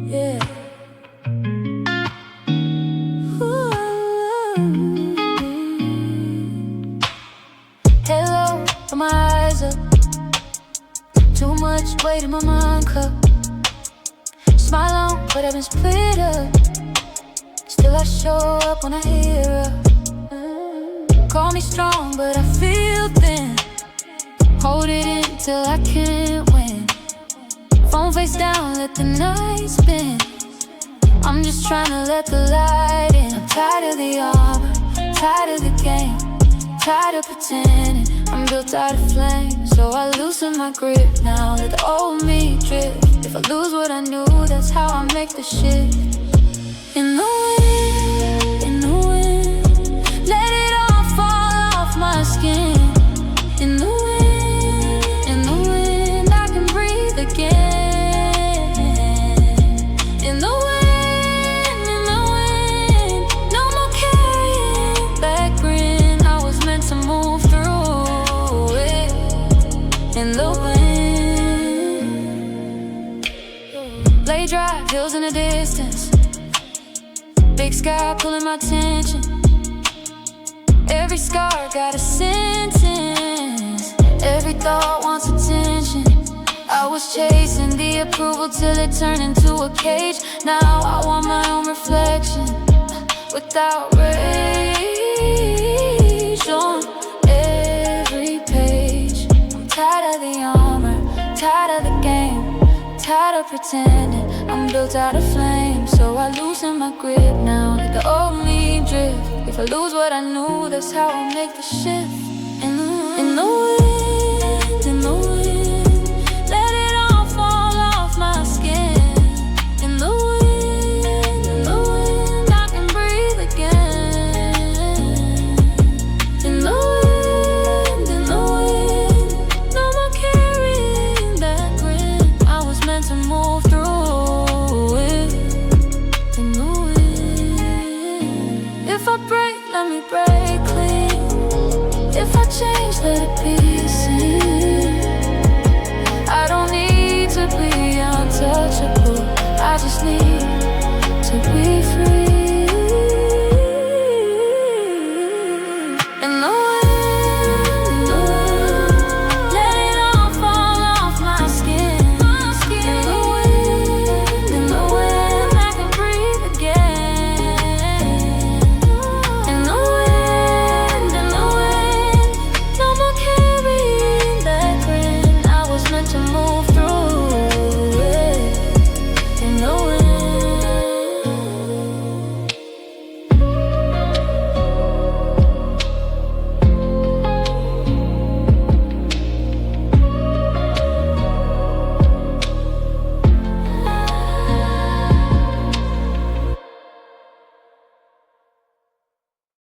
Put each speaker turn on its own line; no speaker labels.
Yeah. Hello, put my eyes up. Too much weight in my mind cup. Smile on, but I've been split up. Still I show up when I hear her. Call me strong, but I feel thin. Hold it in till I can't win. Phone face down, let the night spin. I'm just trying to let the light in. I'm tired of the armor, tired of the game, tired of pretending I'm built out of flame. So I loosen my grip now, let the old me drift. If I lose what I knew, that's how I make the shift. In the wind, in the wind, let it all fall off my skin. In the wind, in the wind, I can breathe again. In the wind, no more carrying that grin. I was meant to move through it. In the wind, lay dry, hills in the distance, big sky pulling my attention. Every scar got a sentence. Every thought wants attention. I was chasing the approval till it turned into a cage. Now I want my own reflection without rage on every page. I'm tired of the armor, tired of the game, tired of pretending I'm built out of flame. So I loosen my grip now, let the old me drift. If I lose what I knew, that's how I make the shift. In the wind, in the wind, let it all fall off my skin. In the wind, I can breathe again. In the wind, no more carrying that grin. I was meant to move through it. In the wind, if I break, let me break clean. If I change, let it be seen. I don't need to be untouchable, I just need